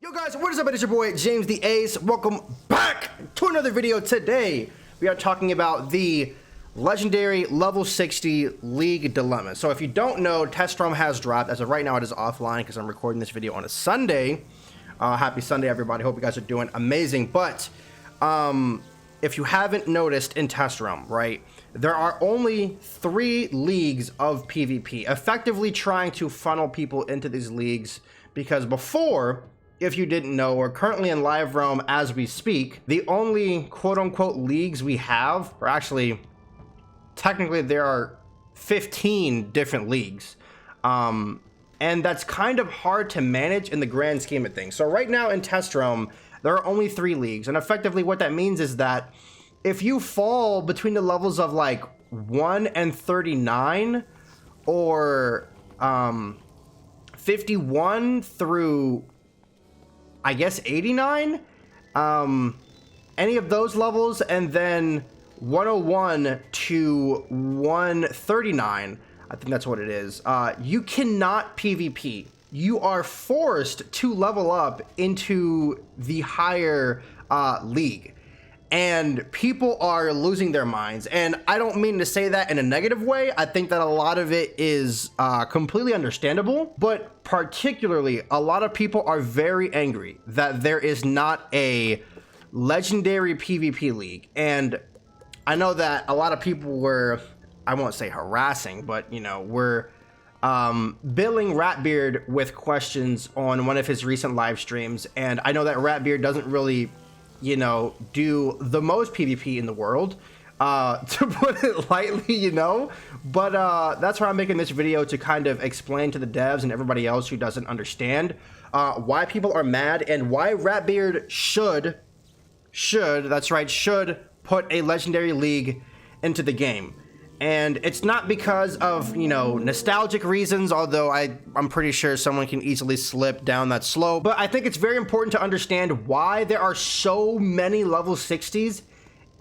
Yo guys, what is up? It's your boy Jamestheace. Welcome back to another video. Today we are talking about the legendary level 60 League Dilemma. So if you don't know, Test ROM has dropped. As of right now, it is offline because I'm recording this video on a Sunday. Happy Sunday, everybody. Hope you guys are doing amazing. But if you haven't noticed in Test ROM, right, there are only 3 leagues of PvP, effectively trying to funnel people into these leagues, because before, if you didn't know, we're currently in live realm as we speak. The only quote-unquote leagues we have, or actually technically there are 15 different leagues, and that's kind of hard to manage in the grand scheme of things. So right now in Test ROM there are only 3 leagues, and effectively what that means is that if you fall between the levels of like 1 and 39 or 51 through I guess 89, any of those levels, and then 101 to 139, I think that's what it is, you cannot PvP. You are forced to level up into the higher league. And people are losing their minds. And I don't mean to say that in a negative way. I think that a lot of it is completely understandable. But particularly, a lot of people are very angry that there is not a legendary PvP league. And I know that a lot of people were, I won't say harassing, but, you know, were billing Ratbeard with questions on one of his recent live streams. And I know that Ratbeard doesn't really, you know, do the most PvP in the world, to put it lightly, you know, but that's why I'm making this video, to kind of explain to the devs and everybody else who doesn't understand why people are mad and why Ratbeard should put a legendary league into the game. And it's not because of, you know, nostalgic reasons, although I'm pretty sure someone can easily slip down that slope. But I think it's very important to understand why there are so many level 60s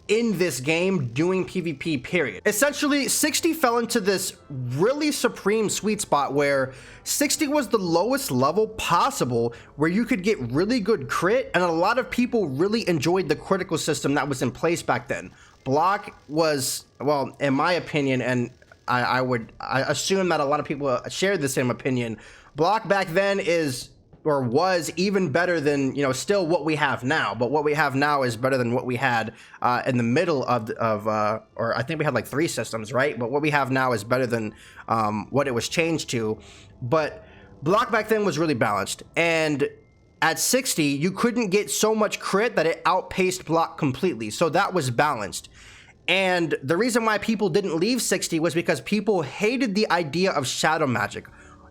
in this game doing PvP, period. Essentially, 60 fell into this really supreme sweet spot where 60 was the lowest level possible, where you could get really good crit, and a lot of people really enjoyed the critical system that was in place back then. Block was, well, in my opinion, and I assume that a lot of people share the same opinion, block back then is, or was, even better than, you know, still what we have now. But what we have now is better than what we had in the middle of or I think we had like 3 systems, right? But what we have now is better than what it was changed to. But block back then was really balanced, and at 60, you couldn't get so much crit that it outpaced block completely. So that was balanced. And the reason why people didn't leave 60 was because people hated the idea of shadow magic.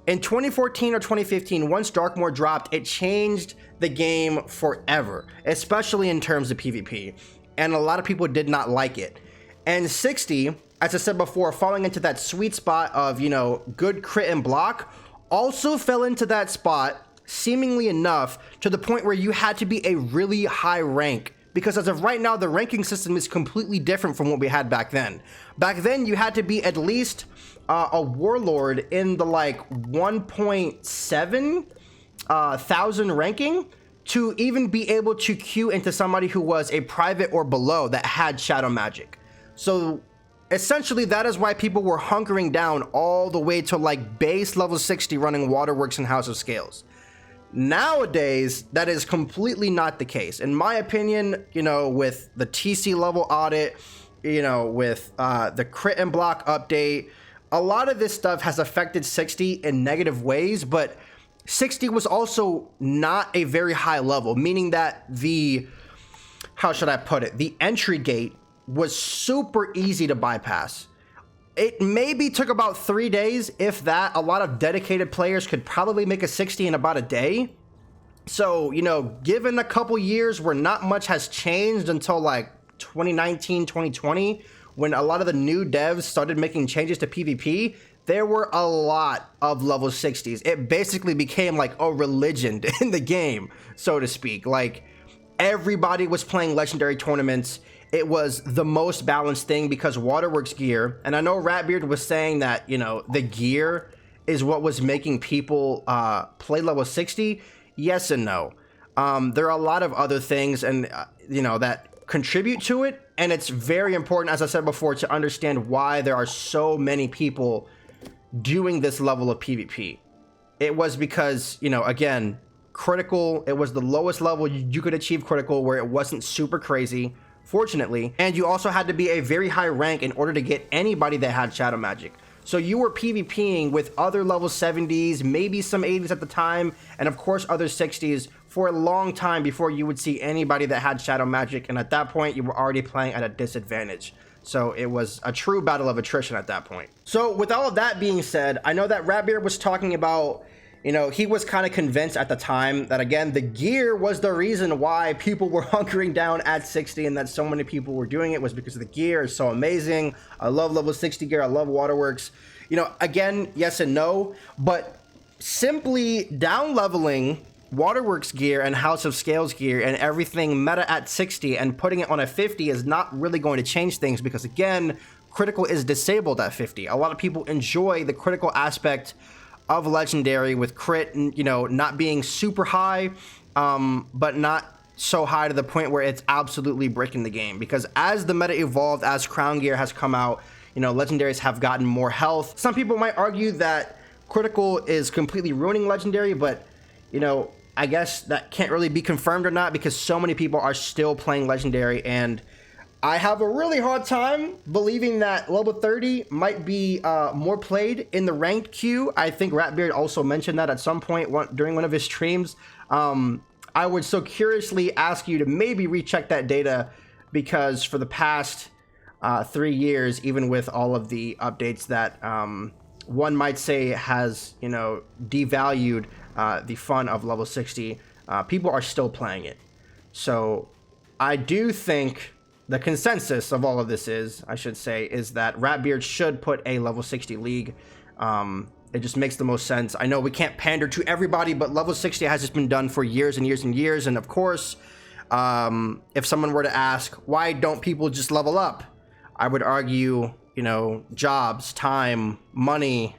In 2014 or 2015, once Darkmoor dropped, it changed the game forever, especially in terms of PvP. And a lot of people did not like it. And 60, as I said before, falling into that sweet spot of, you know, good crit and block, also fell into that spot, seemingly enough, to the point where you had to be a really high rank, because as of right now the ranking system is completely different from what we had back then. Back then you had to be at least a warlord in the like 1.7 thousand ranking to even be able to queue into somebody who was a private or below that had shadow magic. So essentially that is why people were hunkering down all the way to like base level 60 running Waterworks and House of Scales. Nowadays, that is completely not the case. In my opinion, you know, with the TC level audit, you know, with the crit and block update, a lot of this stuff has affected 60 in negative ways, but 60 was also not a very high level, meaning that the, how should I put it, the entry gate was super easy to bypass. It maybe took about 3 days, if that. A lot of dedicated players could probably make a 60 in about a day. So, you know, given a couple years where not much has changed until like 2019, 2020, when a lot of the new devs started making changes to PvP, there were a lot of level 60s. It basically became like a religion in the game, so to speak. Like, everybody was playing legendary tournaments. It was the most balanced thing because Waterworks gear, and I know Ratbeard was saying that, you know, the gear is what was making people play level 60. Yes and no. There are a lot of other things and that contribute to it, and it's very important, as I said before, to understand why there are so many people doing this level of PvP. It was because, again, critical, it was the lowest level you could achieve critical, where it wasn't super crazy, fortunately, and you also had to be a very high rank in order to get anybody that had shadow magic. So you were PvPing with other level 70s, maybe some 80s at the time, and of course other 60s for a long time before you would see anybody that had shadow magic, and at that point you were already playing at a disadvantage. So it was a true battle of attrition at that point. So with all of that being said, I know that Ratbeard was talking about, he was kind of convinced at the time that, again, the gear was the reason why people were hunkering down at 60, and that so many people were doing it was because the gear is so amazing. I love level 60 gear. I love Waterworks. Again, yes and no, but simply down leveling Waterworks gear and House of Scales gear and everything meta at 60 and putting it on a 50 is not really going to change things, because, again, critical is disabled at 50. A lot of people enjoy the critical aspect of legendary, with crit, not being super high, but not so high to the point where it's absolutely breaking the game. Because as the meta evolved, as crown gear has come out, legendaries have gotten more health. Some people might argue that critical is completely ruining legendary, but I guess that can't really be confirmed or not, because so many people are still playing legendary, and I have a really hard time believing that level 30 might be more played in the ranked queue. I think Ratbeard also mentioned that at some point during one of his streams. I would so curiously ask you to maybe recheck that data, because for the past 3 years, even with all of the updates that one might say has, devalued the fun of level 60, people are still playing it. So I do think the consensus of all of this is that Ratbeard should put a level 60 league. It just makes the most sense. I know we can't pander to everybody, but level 60 has just been done for years and years and years. And of course, if someone were to ask, why don't people just level up? I would argue, jobs, time, money,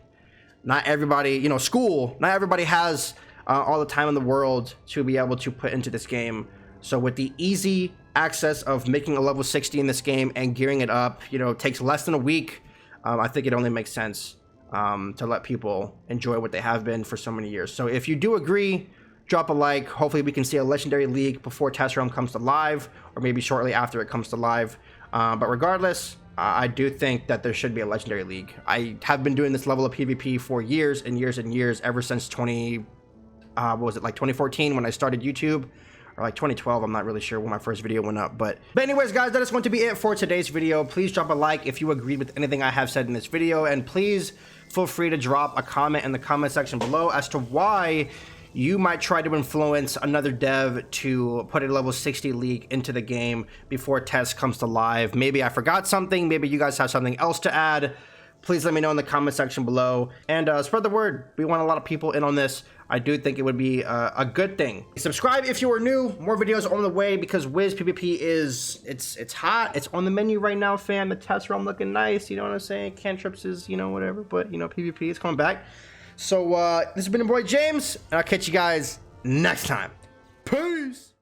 not everybody, school, not everybody has all the time in the world to be able to put into this game. So with the easy access of making a level 60 in this game and gearing it up, takes less than a week. I think it only makes sense to let people enjoy what they have been for so many years. So if you do agree, drop a like. Hopefully we can see a legendary league before Test Realm comes to live, or maybe shortly after it comes to live. But regardless, I do think that there should be a legendary league. I have been doing this level of PvP for years and years and years, ever since 2014 when I started YouTube, or like 2012, I'm not really sure when my first video went up. But anyways, guys, that is going to be it for today's video. Please drop a like if you agreed with anything I have said in this video, and please feel free to drop a comment in the comment section below as to why you might try to influence another dev to put a level 60 league into the game before test comes to live. Maybe I forgot something, maybe you guys have something else to add. Please let me know in the comment section below, and spread the word. We want a lot of people in on this. I do think it would be a good thing. Subscribe if you are new. More videos on the way, because Wiz PvP it's hot. It's on the menu right now, fam. The test realm looking nice. You know what I'm saying? Cantrips is, whatever. But, PvP is coming back. So, this has been your boy James, and I'll catch you guys next time. Peace!